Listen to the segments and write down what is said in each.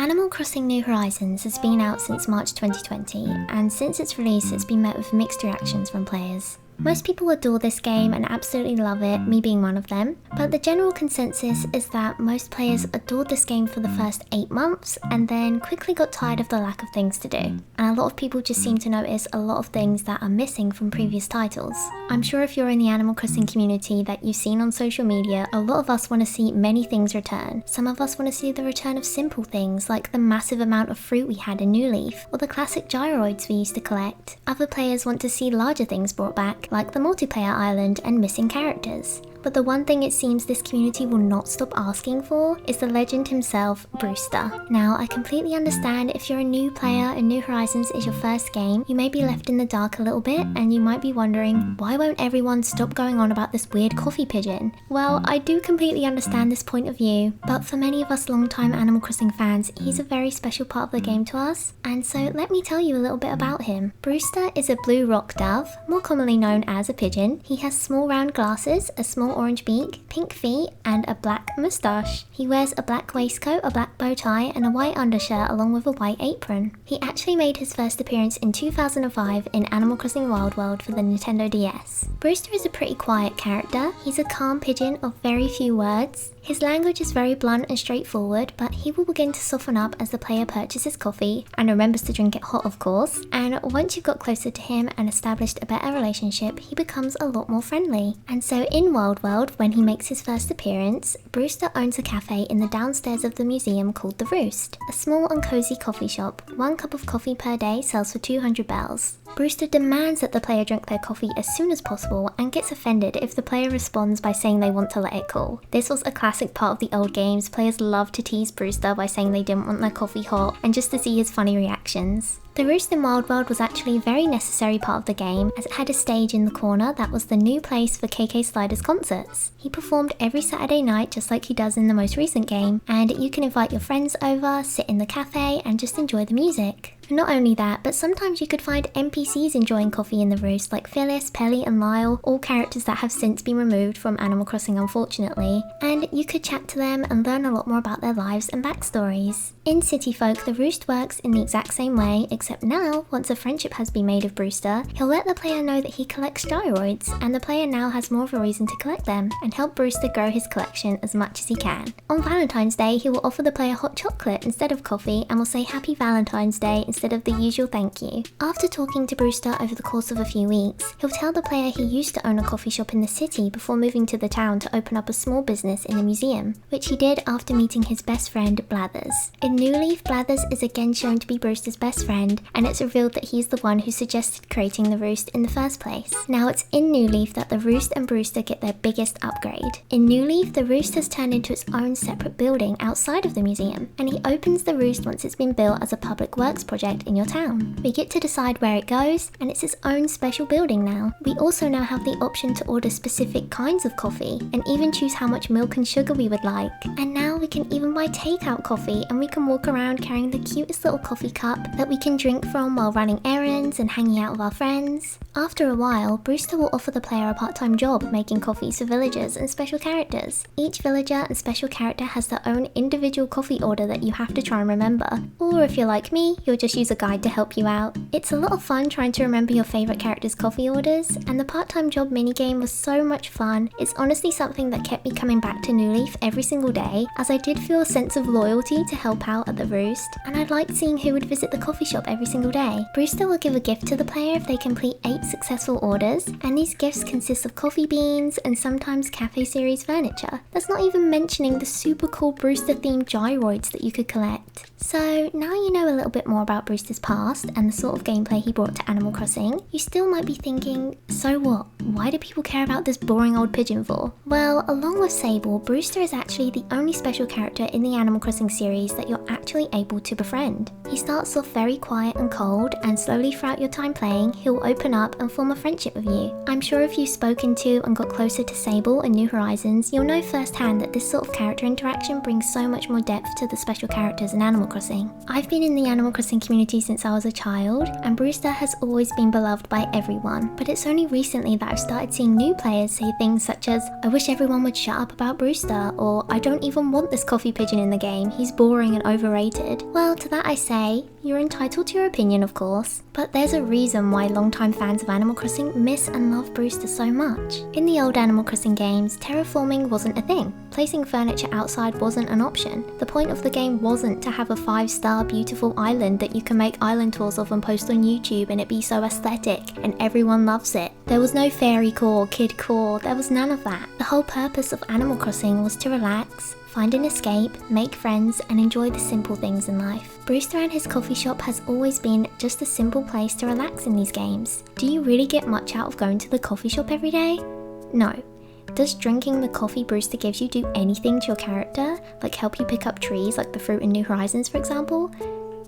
Animal Crossing New Horizons has been out since March 2020, and since its release it's been met with mixed reactions from players. Most people adore this game and absolutely love it, me being one of them, but the general consensus is that most players adored this game for the first 8 months and then quickly got tired of the lack of things to do. And a lot of people just seem to notice a lot of things that are missing from previous titles. I'm sure if you're in the Animal Crossing community that you've seen on social media, a lot of us want to see many things return. Some of us want to see the return of simple things like the massive amount of fruit we had in New Leaf, or the classic gyroids we used to collect. Other players want to see larger things brought back, like the multiplayer island and missing characters. But the one thing it seems this community will not stop asking for is the legend himself, Brewster. Now, I completely understand if you're a new player and New Horizons is your first game, you may be left in the dark a little bit and you might be wondering, why won't everyone stop going on about this weird coffee pigeon? Well, I do completely understand this point of view, but for many of us long-time Animal Crossing fans, he's a very special part of the game to us, and so let me tell you a little bit about him. Brewster is a blue rock dove, more commonly known as a pigeon. He has small round glasses, a small orange beak, pink feet, and a black moustache. He wears a black waistcoat, a black bow tie, and a white undershirt along with a white apron. He actually made his first appearance in 2005 in Animal Crossing Wild World for the Nintendo DS. Brewster is a pretty quiet character. He's a calm pigeon of very few words. His language is very blunt and straightforward, but he will begin to soften up as the player purchases coffee, and remembers to drink it hot of course, and once you've got closer to him and established a better relationship, he becomes a lot more friendly. And so in Wild World, when he makes his first appearance, Brewster owns a cafe in the downstairs of the museum called the Roost, a small and cozy coffee shop. 1 cup of coffee per day sells for 200 bells. Brewster demands that the player drink their coffee as soon as possible and gets offended if the player responds by saying they want to let it cool. This was a classic part of the old games. Players loved to tease Brewster by saying they didn't want their coffee hot, and just to see his funny reactions. The Roost in Wild World was actually a very necessary part of the game, as it had a stage in the corner that was the new place for KK Slider's concerts. He performed every Saturday night just like he does in the most recent game, and you can invite your friends over, sit in the cafe, and just enjoy the music. Not only that, but sometimes you could find NPCs enjoying coffee in the Roost, like Phyllis, Pelly and Lyle, all characters that have since been removed from Animal Crossing unfortunately, and you could chat to them and learn a lot more about their lives and backstories. In City Folk, the Roost works in the exact same way, except now, once a friendship has been made of Brewster, he'll let the player know that he collects gyroids, and the player now has more of a reason to collect them, and help Brewster grow his collection as much as he can. On Valentine's Day, he will offer the player hot chocolate instead of coffee, and will say Happy Valentine's Day instead of the usual thank you. After talking to Brewster over the course of a few weeks, he'll tell the player he used to own a coffee shop in the city before moving to the town to open up a small business in the museum, which he did after meeting his best friend Blathers. In New Leaf, Blathers is again shown to be Brewster's best friend, and it's revealed that he's the one who suggested creating the Roost in the first place. Now it's in New Leaf that the Roost and Brewster get their biggest upgrade. In New Leaf, the Roost has turned into its own separate building outside of the museum, and he opens the Roost once it's been built as a public works project in your town. We get to decide where it goes, and it's its own special building now. We also now have the option to order specific kinds of coffee, and even choose how much milk and sugar we would like. And now we can even buy takeout coffee, and we can walk around carrying the cutest little coffee cup that we can drink from while running errands and hanging out with our friends. After a while, Brewster will offer the player a part-time job making coffees for villagers and special characters. Each villager and special character has their own individual coffee order that you have to try and remember. Or if you're like me, you'll just use a guide to help you out. It's a lot of fun trying to remember your favourite character's coffee orders, and the part-time job minigame was so much fun. It's honestly something that kept me coming back to New Leaf every single day, as I did feel a sense of loyalty to help out at the Roost, and I liked seeing who would visit the coffee shop every single day. Brewster will give a gift to the player if they complete 8 successful orders, and these gifts consist of coffee beans and sometimes cafe series furniture. That's not even mentioning the super cool Brewster themed gyroids that you could collect. So now you know a little bit more about Brewster's past and the sort of gameplay he brought to Animal Crossing, you still might be thinking, so what? Why do people care about this boring old pigeon for? Well, along with Sable, Brewster is actually the only special character in the Animal Crossing series that you're actually able to befriend. He starts off very quiet quiet and cold, and slowly throughout your time playing, he'll open up and form a friendship with you. I'm sure if you've spoken to and got closer to Sable in New Horizons, you'll know firsthand that this sort of character interaction brings so much more depth to the special characters in Animal Crossing. I've been in the Animal Crossing community since I was a child, and Brewster has always been beloved by everyone, but it's only recently that I've started seeing new players say things such as, "I wish everyone would shut up about Brewster," or "I don't even want this coffee pigeon in the game, he's boring and overrated." Well, to that I say, you're entitled to your opinion of course, but there's a reason why longtime fans of Animal Crossing miss and love Brewster so much. In the old Animal Crossing games, terraforming wasn't a thing. Placing furniture outside wasn't an option. The point of the game wasn't to have a 5-star beautiful island that you can make island tours of and post on YouTube and it be so aesthetic and everyone loves it. There was no fairy core, kid core, there was none of that. The whole purpose of Animal Crossing was to relax, find an escape, make friends, and enjoy the simple things in life. Brewster and his coffee shop has always been just a simple place to relax in these games. Do you really get much out of going to the coffee shop every day? No. Does drinking the coffee Brewster gives you do anything to your character? Like help you pick up trees like the fruit in New Horizons, for example?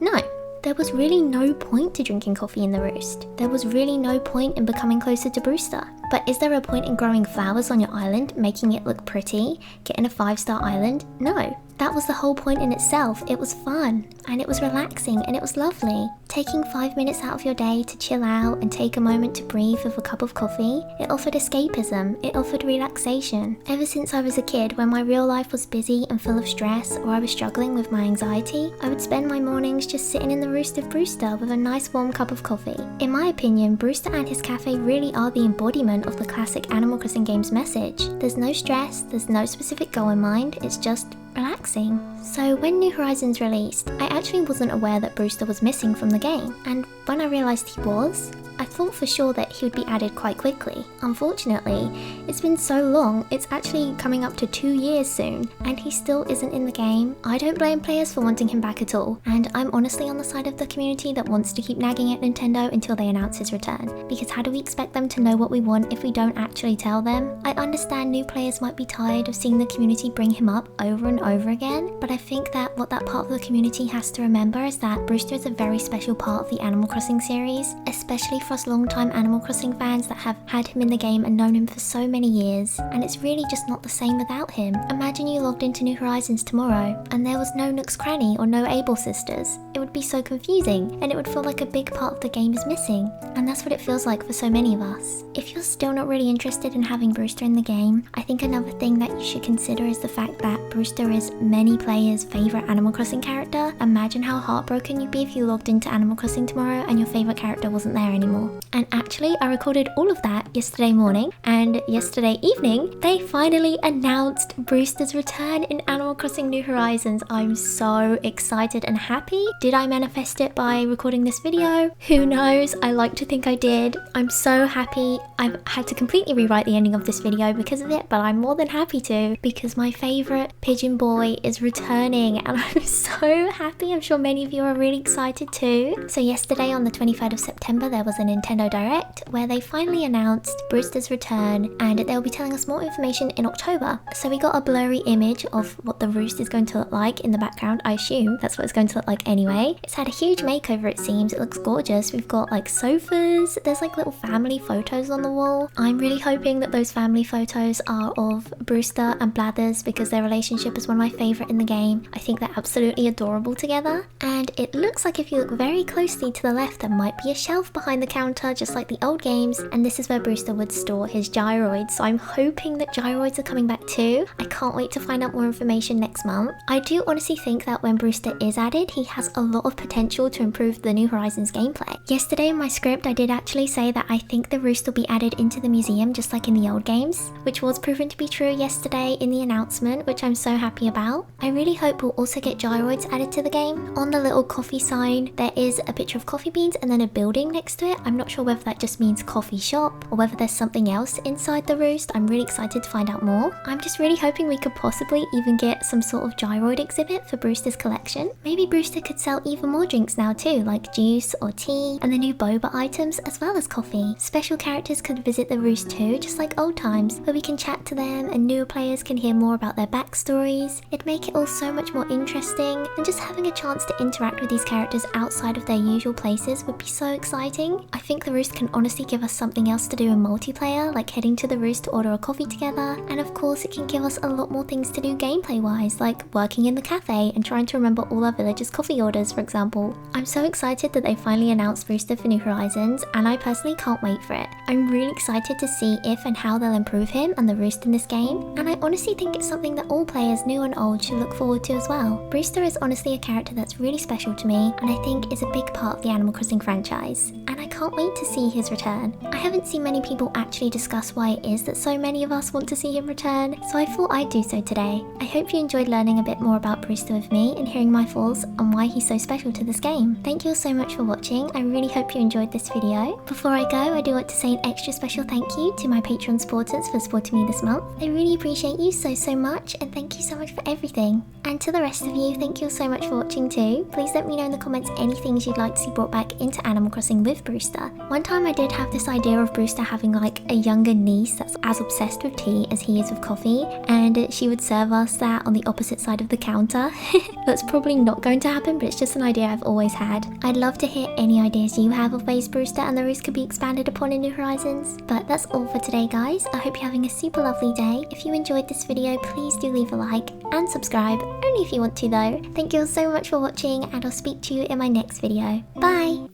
No. There was really no point to drinking coffee in the Roost. There was really no point in becoming closer to Brewster. But is there a point in growing flowers on your island, making it look pretty, getting a 5-star island? No. That was the whole point in itself. It was fun, and it was relaxing, and it was lovely. Taking 5 minutes out of your day to chill out and take a moment to breathe with a cup of coffee, it offered escapism, it offered relaxation. Ever since I was a kid, when my real life was busy and full of stress, or I was struggling with my anxiety, I would spend my mornings just sitting in the Roost of Brewster with a nice warm cup of coffee. In my opinion, Brewster and his cafe really are the embodiment of the classic Animal Crossing game's message. There's no stress, there's no specific goal in mind, it's just relaxing. So when New Horizons released, I actually wasn't aware that Brewster was missing from the game, and when I realised he was, I thought for sure that he would be added quite quickly. Unfortunately, it's been so long, it's actually coming up to 2 years soon, and he still isn't in the game. I don't blame players for wanting him back at all, and I'm honestly on the side of the community that wants to keep nagging at Nintendo until they announce his return, because how do we expect them to know what we want if we don't actually tell them? I understand new players might be tired of seeing the community bring him up over and over again, but I think that what that part of the community has to remember is that Brewster is a very special part of the Animal Crossing series, especially for us long-time Animal Crossing fans that have had him in the game and known him for so many years, and it's really just not the same without him. Imagine you logged into New Horizons tomorrow and there was no Nook's Cranny or no Able Sisters. It would be so confusing and it would feel like a big part of the game is missing, and that's what it feels like for so many of us. If you're still not really interested in having Brewster in the game, I think another thing that you should consider is the fact that Brewster is many players' favourite Animal Crossing character. Imagine how heartbroken you'd be if you logged into Animal Crossing tomorrow and your favourite character wasn't there anymore. And actually, I recorded all of that yesterday morning, and yesterday evening, they finally announced Brewster's return in Animal Crossing New Horizons. I'm so excited and happy. Did I manifest it by recording this video? Who knows? I like to think I did. I'm so happy. I've had to completely rewrite the ending of this video because of it, but I'm more than happy to, because my favourite pigeon boy is returning, and I'm so happy. I'm sure many of you are really excited too. So yesterday on the 23rd of September, there was a Nintendo Direct where they finally announced Brewster's return, and they'll be telling us more information in October. So we got a blurry image of what the Roost is going to look like in the background. I assume that's what it's going to look like anyway. It's had a huge makeover, it seems. It looks gorgeous. We've got like sofas, there's like little family photos on the wall. I'm really hoping that those family photos are of Brewster and Blathers, because their relationship is one of my favourite in the game. I think they're absolutely adorable together, and it looks like if you look very closely to the left, there might be a shelf behind the counter just like the old games, and this is where Brewster would store his gyroids. So I'm hoping that gyroids are coming back too. I can't wait to find out more information next month. I do honestly think that when Brewster is added, he has a lot of potential to improve the New Horizons gameplay. Yesterday in my script, I did actually say that I think the Roost will be added into the museum just like in the old games, which was proven to be true yesterday in the announcement, which I'm so happy about. I really hope we'll also get gyroids added to the game. On the little coffee sign, there is a picture of coffee beans and then a building next to it. I'm not sure whether that just means coffee shop or whether there's something else inside the Roost. I'm really excited to find out more. I'm just really hoping we could possibly even get some sort of gyroid exhibit for Brewster's collection. Maybe Brewster could sell even more drinks now too, like juice or tea, and the new boba items as well as coffee. Special characters could visit the Roost too, just like old times, where we can chat to them and newer players can hear more about their backstories. It'd make it all so much more interesting, and just having a chance to interact with these characters outside of their usual places would be so exciting. I think the Roost can honestly give us something else to do in multiplayer, like heading to the Roost to order a coffee together, and of course it can give us a lot more things to do gameplay wise, like working in the cafe and trying to remember all our villagers' coffee orders, for example. I'm so excited that they finally announced Brewster for New Horizons, and I personally can't wait for it. I'm really excited to see if and how they'll improve him and the Roost in this game, and I honestly think it's something that all players, new and old, should look forward to as well. Brewster is honestly a character that's really special to me, and I think is a big part of the Animal Crossing franchise, and I can't wait to see his return. I haven't seen many people actually discuss why it is that so many of us want to see him return, so I thought I'd do so today. I hope you enjoyed learning a bit more about Brewster with me and hearing my thoughts on why he's so special to this game. Thank you all so much for watching. I really hope you enjoyed this video. Before I go, I do want to say an extra special thank you to my Patreon supporters for supporting me this month. I really appreciate you so much, and thank you so much for everything. And to the rest of you, thank you all so much for watching too. Please let me know in the comments any things you'd like to see brought back into Animal Crossing with Brewster. One time I did have this idea of Brewster having like a younger niece that's as obsessed with tea as he is with coffee, and she would serve us that on the opposite side of the counter. That's probably not going to happen, but it's just an idea I've always had. I'd love to hear any ideas you have of ways Brewster and the Roost could be expanded upon in New Horizons. But that's all for today, guys. I hope you're having a super lovely day. If you enjoyed this video, please do leave a like and subscribe, only if you want to though. Thank you all so much for watching, and I'll speak to you in my next video. Bye!